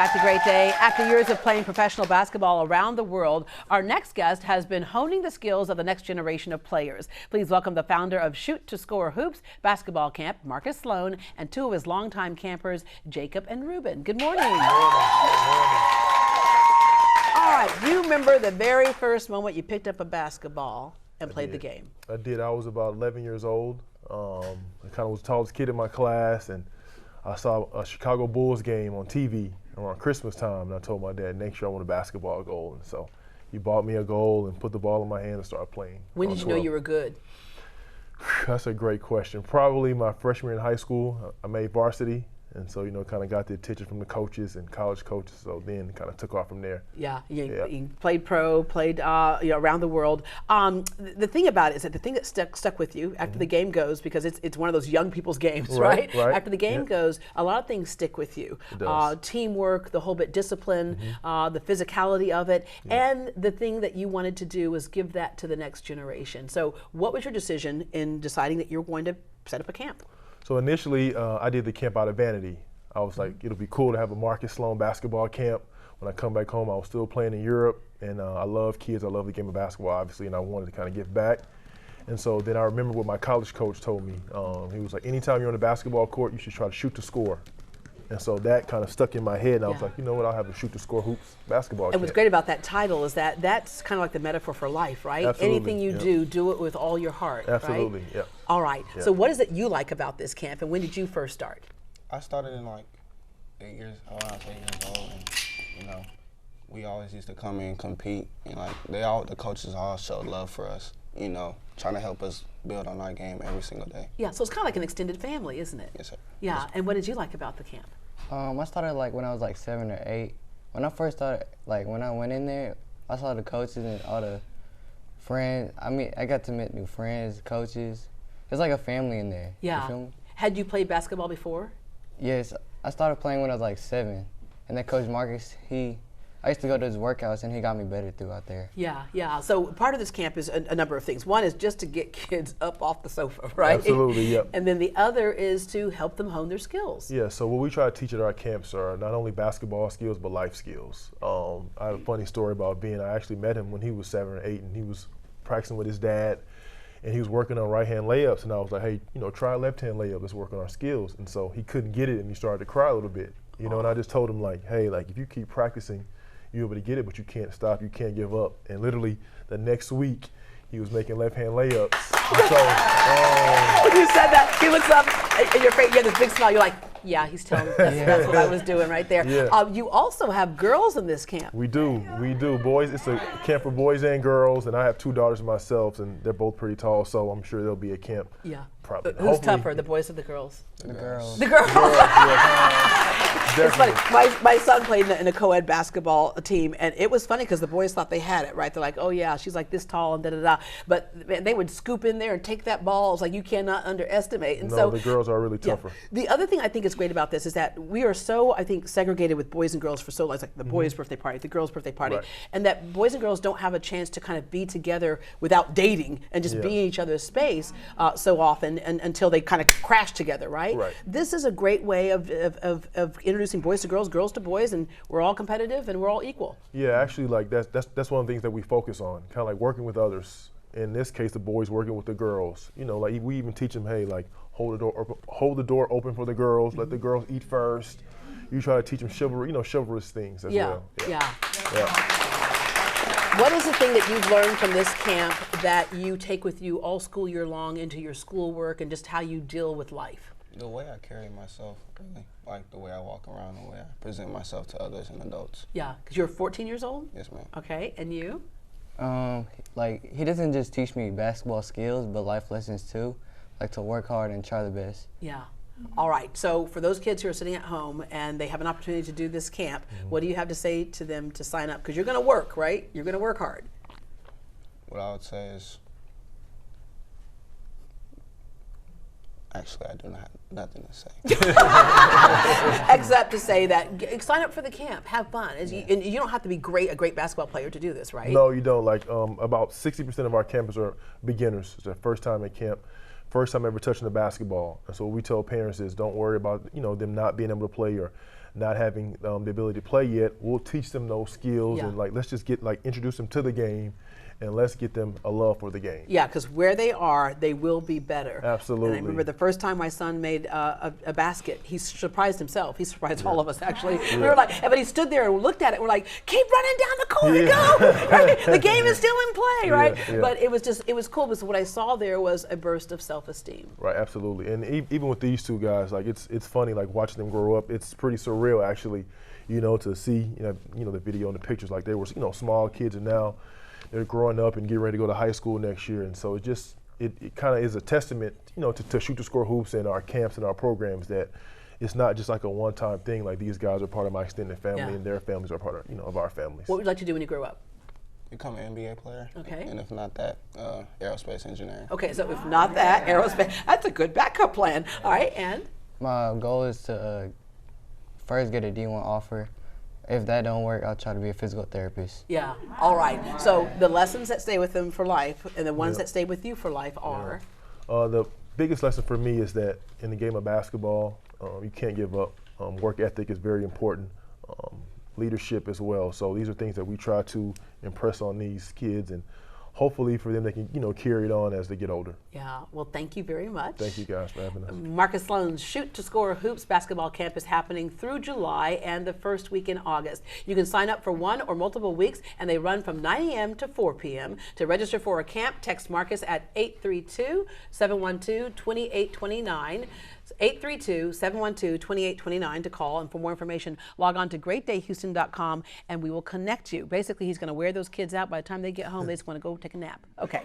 back to Great Day. After years of playing professional basketball around the world, our next guest has been honing the skills of the next generation of players. Please welcome the founder of Shoot to Score Hoops basketball camp, Marcus Sloan, and two of his longtime campers, Jacob and Ruben. Good morning. Good morning. All right, do you remember the very first moment you picked up a basketball and played the game? I did. I was about 11 years old. I kind of was the tallest kid in my class, and I saw a Chicago Bulls game on TV around Christmas time, and I told my dad, next year I want a basketball goal. And so he bought me a goal and put the ball in my hand and started playing. When did you know you were good? That's a great question. Probably my freshman year in high school, I made varsity. And so, kind of got the attention from the coaches and college coaches. So then kind of took off from there. Yeah, you played pro, played around the world. The thing about it is that the thing that stuck with you after the game goes, because it's one of those young people's games, right? After the game goes, a lot of things stick with you. It does. Teamwork, the whole bit, discipline, the physicality of it, and the thing that you wanted to do was give that to the next generation. So what was your decision in deciding that you're going to set up a camp? So initially, I did the camp out of vanity. I was like, it'll be cool to have a Marcus Sloan basketball camp. When I come back home, I was still playing in Europe, and I love kids. I love the game of basketball, obviously, and I wanted to kind of give back. And so then I remember what my college coach told me. He was like, anytime you're on the basketball court, you should try to shoot to score. And so that kind of stuck in my head, and I was like, you know what, I'll have a Shoot to Score Hoops basketball camp. And what's great about that title is that that's kind of like the metaphor for life, right? Absolutely. Anything you do it with all your heart, Absolutely, right? yeah. All right, so what is it you like about this camp, and when did you first start? I started in like around 8 years old, and we always used to come in and compete, and like the coaches all showed love for us, trying to help us build on our game every single day. Yeah, so it's kind of like an extended family, isn't it? Yes, sir. Yeah, yes, sir. And what did you like about the camp? I started like when I was like 7 or 8. When I first started, like when I went in there, I saw the coaches and all the friends. I got to meet new friends, coaches. It's like a family in there. Yeah. You feel me? Had you played basketball before? Yes, I started playing when I was like 7. And then Coach Marcus, I used to go to his workouts and he got me better throughout there. Yeah. So part of this camp is a number of things. One is just to get kids up off the sofa, right? Absolutely, yep. And then the other is to help them hone their skills. Yeah, so what we try to teach at our camps are not only basketball skills, but life skills. I have a funny story about I actually met him when he was 7 or 8, and he was practicing with his dad, and he was working on right-hand layups, and I was like, hey, try a left-hand layup, let's work on our skills. And so he couldn't get it, and he started to cry a little bit, and I just told him like, hey, like if you keep practicing, you're able to get it, but you can't stop, you can't give up. And literally the next week, he was making left-hand layups. So, when you said that, he looks up, and you have this big smile. You're like, yeah, he's telling me that's what I was doing right there. Yeah. You also have girls in this camp. We do. Boys, it's a camp for boys and girls, and I have 2 daughters myself, and they're both pretty tall, so I'm sure there'll be a camp. Yeah. Probably. Who's tougher, the boys or the girls? The girls. The girls. It's funny. My son played in a co-ed basketball team, and it was funny because the boys thought they had it, right? They're like, oh yeah, she's like this tall and da-da-da. But man, they would scoop in there and take that ball. It's like you cannot underestimate. And the girls are really tougher. Yeah. The other thing I think is great about this is that we are so, I think, segregated with boys and girls for so long. It's like the boys' birthday party, the girls' birthday party, and that boys and girls don't have a chance to kind of be together without dating and just be in each other's space so often until they kind of crash together, right? This is a great way of introducing boys to girls, girls to boys, and we're all competitive and we're all equal. Yeah, actually, like that's one of the things that we focus on, kind of like working with others. In this case, the boys working with the girls. Like we even teach them, hey, like hold the door open for the girls, let the girls eat first. You try to teach them chivalrous things as well. Yeah. What is the thing that you've learned from this camp that you take with you all school year long into your schoolwork and just how you deal with life? The way I carry myself, really. Like the way I walk around, the way I present myself to others and adults. Yeah, because you're 14 years old? Yes, ma'am. Okay, and you? Like he doesn't just teach me basketball skills, but life lessons too, like to work hard and try the best. Yeah. All right, so for those kids who are sitting at home and they have an opportunity to do this camp, what do you have to say to them to sign up? Because you're going to work, right? You're going to work hard. What I would say is, actually, I do not have nothing to say. Except to say that sign up for the camp, have fun. And you don't have to be a great basketball player to do this, right? No, you don't. Like about 60% of our campers are beginners. It's their first time at camp. First time ever touching the basketball. And so what we tell parents is don't worry about them not being able to play or not having the ability to play yet, we'll teach them those skills Yeah. and like let's just get like introduce them to the game, and let's get them a love for the game. Yeah, because where they are, they will be better. Absolutely. And I remember the first time my son made a basket, he surprised himself. He surprised all of us, actually. We were like, but he stood there and looked at it. We're like, keep running down the court, go! Right? The game is still in play, right? Yeah. But it was cool because what I saw there was a burst of self-esteem. Right, absolutely. And even with these two guys, like it's funny, like watching them grow up. It's pretty surreal, actually, to see, the video and the pictures. Like they were, small kids, and now they're growing up and getting ready to go to high school next year. And so it kind of is a testament, to Shoot to Score Hoops and our camps and our programs, that it's not just like a one-time thing. Like these guys are part of my extended family, and their families are part of, of our families. What would you like to do when you grow up? Become an NBA player. Okay. And if not that, aerospace engineering. Okay, so if not that, aerospace, that's a good backup plan. All right, and? My goal is to first get a D1 offer. If that don't work, I'll try to be a physical therapist. Yeah, all right. So the lessons that stay with them for life and the ones that stay with you for life are? The biggest lesson for me is that in the game of basketball, you can't give up. Work ethic is very important. Leadership as well. So these are things that we try to impress on these kids, and hopefully for them they can, carry it on as they get older. Yeah, well, thank you very much. Thank you guys for having us. Marcus Sloan's Shoot to Score Hoops basketball camp is happening through July and the first week in August. You can sign up for one or multiple weeks, and they run from 9 a.m. to 4 p.m. To register for a camp, text Marcus at 832-712-2829. 832-712-2829 to call, and for more information, log on to greatdayhouston.com and we will connect you. Basically, he's going to wear those kids out. By the time they get home, they just want to go take a nap. Okay.